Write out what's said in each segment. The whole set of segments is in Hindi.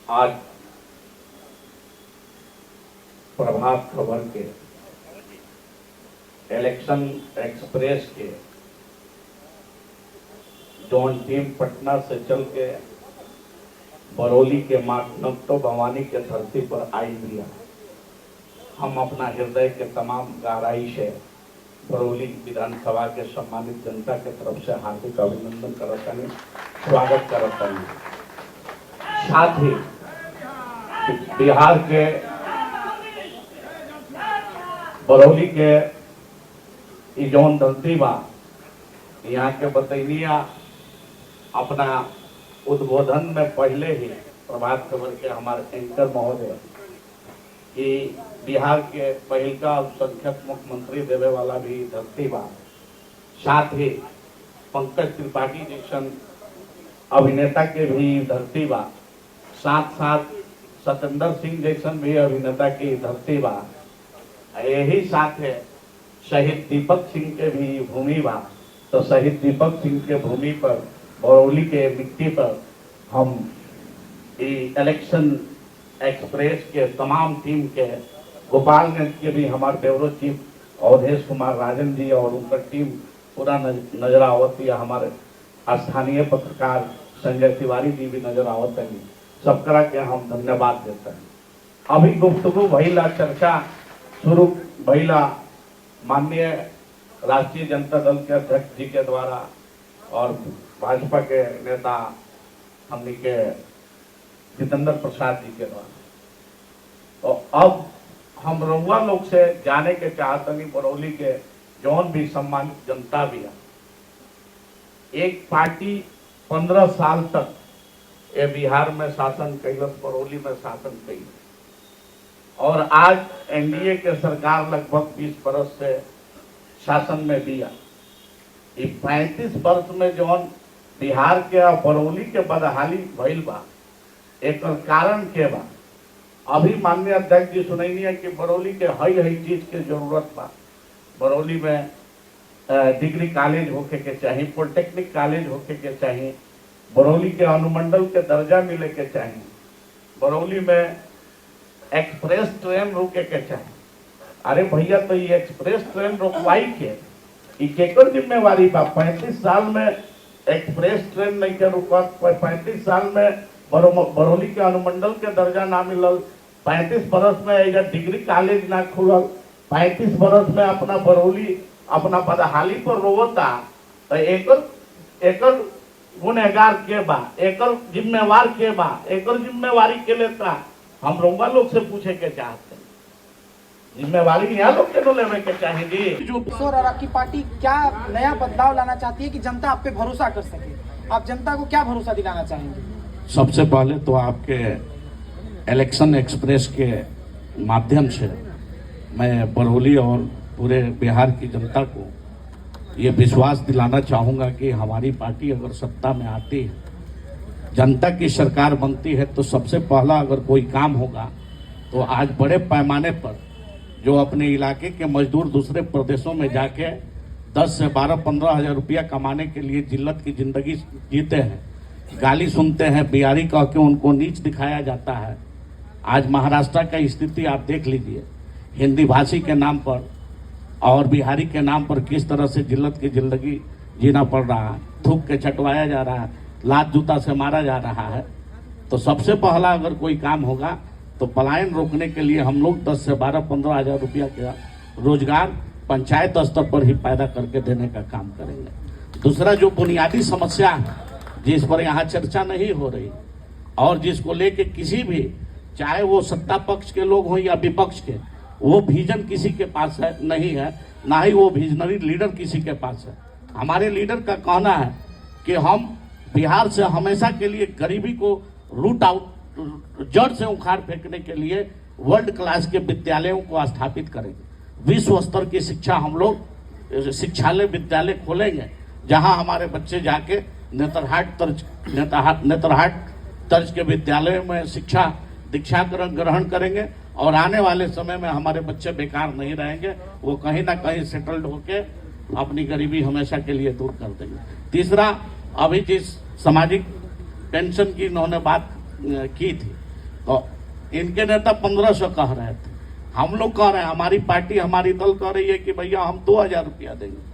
आज प्रभात खबर के इलेक्शन एक्सप्रेस के जौन टीम पटना से चल के बरौली के मार्कनट्टो भवानी के धरती पर आई दिया, हम अपना हृदय के तमाम गहराई से बरौली विधानसभा के सम्मानित जनता के तरफ से हार्दिक अभिनंदन करता हूँ, स्वागत करता हूँ। साथ ही बिहार के बरौली के जौन धरती बा, यहाँ के बतैनिया अपना उद्बोधन में पहले ही प्रभात खबर के हमारे एंकर महोदय कि बिहार के पहिलका अल्पसंख्यक मुख्यमंत्री देवे वाला भी धरती बा, साथ ही पंकज त्रिपाठी जैसन अभिनेता के भी धरती बा, साथ साथ सत्येंद्र सिंह जैसन भी अभिनेता की धरती बा, यही साथ है शहीद दीपक सिंह के भी भूमि बा। तो शहीद दीपक सिंह के भूमि पर बरौली के मिट्टी पर हम इलेक्शन एक्सप्रेस के तमाम टीम के गोपालगंज के भी हमारे ब्यूरो चीफ अवधेश कुमार राजन जी और उनका टीम पूरा नजर आवत है, हमारे स्थानीय पत्रकार संजय तिवारी जी भी नजर आवत है, सब करा के हम धन्यवाद देते हैं। अभी गुफ्तगू भइला, चर्चा शुरू भइला माननीय राष्ट्रीय जनता दल के अध्यक्ष जी के द्वारा और भाजपा के नेता हमनी के जितेंद्र प्रसाद जी के द्वारा। तो अब हम रउआ लोग से जाने के चाहतनी बरौली के जौन भी सम्मानित जनता भी है, एक पार्टी 15 साल तक ये बिहार में शासन कैलस, बरौली में शासन कैल, और आज एनडीए के सरकार लगभग 20 बरस से शासन में दिया। ये 35 वर्ष में जौन बिहार के और बरौली के बदहाली भइल बा, एक कारण के बा। अभी माननीय अध्यक्ष जी सुनैनी है कि बरौली के हई चीज के जरूरत बा। बरौली में डिग्री कॉलेज होके के चाहिए, पॉलिटेक्निक कॉलेज होके के चाहिए, बरौली के अनुमंडल के दर्जा मिले के चाहिए, बरौली में एक्सप्रेस ट्रेन रुके के चाहिए। अरे भैया, तो ये एक्सप्रेस ट्रेन रुकवाई के केकर जिम्मेवारी बा? 35 साल में एक्सप्रेस ट्रेन नहीं के रुकत, 35 साल में बरौली के अनुमंडल के दर्जा ना मिलल, 35 बरस में एक डिग्री कॉलेज ना खुलल, 35 बरस में अपना बरौली अपना बदहाली पर रोवता। तो एकर गुनहगार के बा, एकर जिम्मेवार के बा, एकर जिम्मेवारी के लेता हम रउआ लोग से पूछे के चाहते हैं। जिम्मेवारी यहाँ लोग के लेवे के चाहिए जी। जो और आपकी पार्टी क्या नया बदलाव लाना चाहती है कि जनता आप पे भरोसा कर सके? आप जनता को क्या भरोसा दिलाना चाहेंगे? सबसे पहले तो आपके इलेक्शन एक्सप्रेस के माध्यम से मैं बरौली और पूरे बिहार की जनता को ये विश्वास दिलाना चाहूँगा कि हमारी पार्टी अगर सत्ता में आती है, जनता की सरकार बनती है, तो सबसे पहला अगर कोई काम होगा तो आज बड़े पैमाने पर जो अपने इलाके के मजदूर दूसरे प्रदेशों में जाके 10 से 12-15 हजार रुपया कमाने के लिए जिल्लत की जिंदगी जीते हैं, गाली सुनते हैं, बिहारी कह के उनको नीच दिखाया जाता है। आज महाराष्ट्र का स्थिति आप देख लीजिए, हिंदी भाषी के नाम पर और बिहारी के नाम पर किस तरह से जिल्लत की जिंदगी जीना पड़ रहा है, थूक के चटवाया जा रहा है, लात जूता से मारा जा रहा है। तो सबसे पहला अगर कोई काम होगा तो पलायन रोकने के लिए हम लोग 10 से 12-15 हजार रुपया का रोजगार पंचायत स्तर पर ही पैदा करके देने का काम करेंगे। दूसरा जो बुनियादी समस्या है जिस पर यहाँ चर्चा नहीं हो रही और जिसको लेके किसी भी, चाहे वो सत्ता पक्ष के लोग हों या विपक्ष के, वो विजन किसी के पास है नहीं है, ना ही वो विजनरी लीडर किसी के पास है। हमारे लीडर का कहना है कि हम बिहार से हमेशा के लिए गरीबी को रूट आउट, जड़ से उखाड़ फेंकने के लिए वर्ल्ड क्लास के विद्यालयों को स्थापित करेंगे। विश्व स्तर की शिक्षा हम लोग शिक्षालय विद्यालय खोलेंगे, जहां हमारे बच्चे जाके नेतरहाट तर्ज के विद्यालय में शिक्षा दीक्षा ग्रहण करेंगे और आने वाले समय में हमारे बच्चे बेकार नहीं रहेंगे, वो कहीं ना कहीं सेटल्ड होके अपनी गरीबी हमेशा के लिए दूर कर देंगे। तीसरा, अभी जिस सामाजिक पेंशन की इन्होंने बात की थी, तो इनके नेता 1500 कह रहे थे, हम लोग कह रहे हैं, हमारी पार्टी हमारी दल कह रही है कि भैया हम 2000 रुपया देंगे।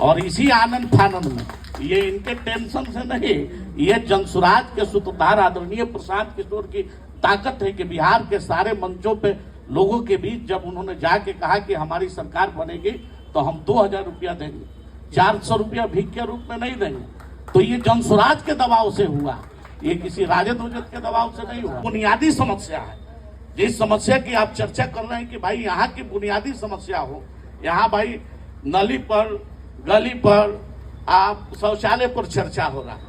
और इसी आनंद फानंद में, ये इनके टेंशन से नहीं, ये जनसुराज के सूत्रधार आदरणीय प्रशांत किशोर की ताकत है कि बिहार के सारे मंचों पे लोगों के बीच जब उन्होंने जाके कहा कि हमारी सरकार बनेगी तो हम 2000 रुपया देंगे, 400 रुपया भीख के रूप में नहीं देंगे। तो ये जनसुराज के दबाव से हुआ, ये किसी राजद वजद के दबाव से नहीं हुआ। बुनियादी समस्या है, जिस समस्या की आप चर्चा कर रहे हैं कि भाई यहाँ की बुनियादी समस्या हो, यहाँ भाई नली पर, गली पर, आप शौचालय पर चर्चा हो रहा है,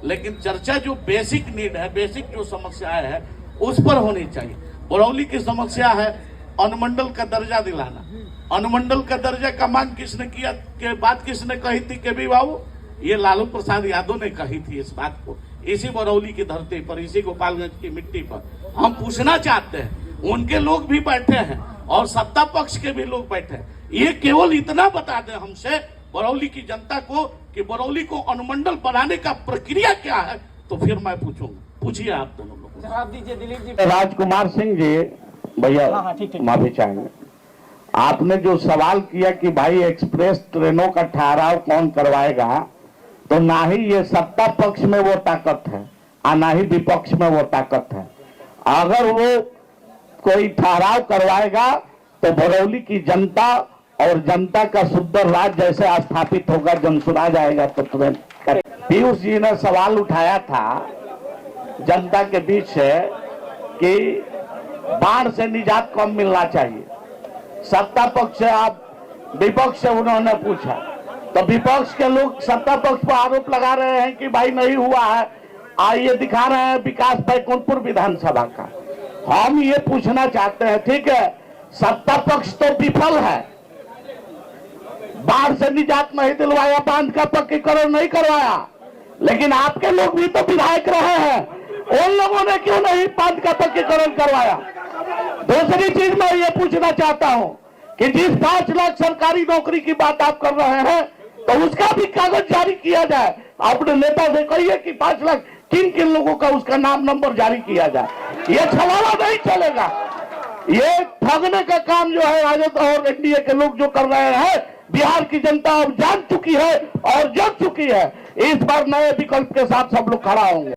लेकिन चर्चा जो बेसिक नीड है, बेसिक जो समस्याएं है उस पर होनी चाहिए। बरौली की समस्या है अनुमंडल का दर्जा दिलाना। अनुमंडल का दर्जा का मांग किसने किया, के बात किसने कही थी के भी बाबू? ये लालू प्रसाद यादव ने कही थी इस बात को, इसी बरौली की धरती पर, इसी गोपालगंज की मिट्टी पर। हम पूछना चाहते हैं, उनके लोग भी बैठे हैं और सत्ता पक्ष के भी लोग बैठे हैं, ये केवल इतना बता दें हमसे बरौली की जनता को कि बरौली को अनुमंडल बनाने का प्रक्रिया क्या है, तो फिर मैं पूछूंगा। पूछिए आप दोनों लोग। जवाब दीजिए दिलीप जी। राजकुमार सिंह जी, भैया ठीक। माफी चाहेंगे, आपने जो सवाल किया कि भाई एक्सप्रेस ट्रेनों का ठहराव कौन करवाएगा, तो ना ही ये सत्ता पक्ष में वो ताकत है और ना ही विपक्ष में वो ताकत है। अगर वो कोई ठहराव करवाएगा तो बरौली की जनता और जनता का सुंदर राज जैसे स्थापित होगा, जनसुराज आएगा तो तुरंत। पीयूष जी ने सवाल उठाया था जनता के बीच से कि बाढ़ से निजात कब मिलना चाहिए। सत्ता पक्ष से आप विपक्ष से उन्होंने पूछा, तो विपक्ष के लोग सत्ता पक्ष पर आरोप लगा रहे हैं कि भाई नहीं हुआ है, आइए दिखा रहे हैं विकास बैकुंठपुर विधानसभा का। हम ये पूछना चाहते हैं, ठीक है सत्ता पक्ष तो विफल है, बाढ़ से निजात नहीं दिलवाया, बांध का पक्कीकरण नहीं करवाया, लेकिन आपके लोग भी तो विधायक रहे हैं, उन लोगों ने क्यों नहीं बांध का पक्कीकरण करवाया। दूसरी चीज मैं ये पूछना चाहता हूं कि जिस 5 लाख सरकारी नौकरी की बात आप कर रहे हैं, तो उसका भी कागज जारी किया जाए। अपने नेता से कहिए कि 5 लाख किन किन लोगों का उसका नाम नंबर जारी किया जाए। ये छलावा नहीं चलेगा, ये ठगने का काम जो है राजद और एनडीए के लोग जो कर रहे हैं, बिहार की जनता अब जान चुकी है और जग चुकी है। इस बार नए विकल्प के साथ सब लोग खड़ा होंगे।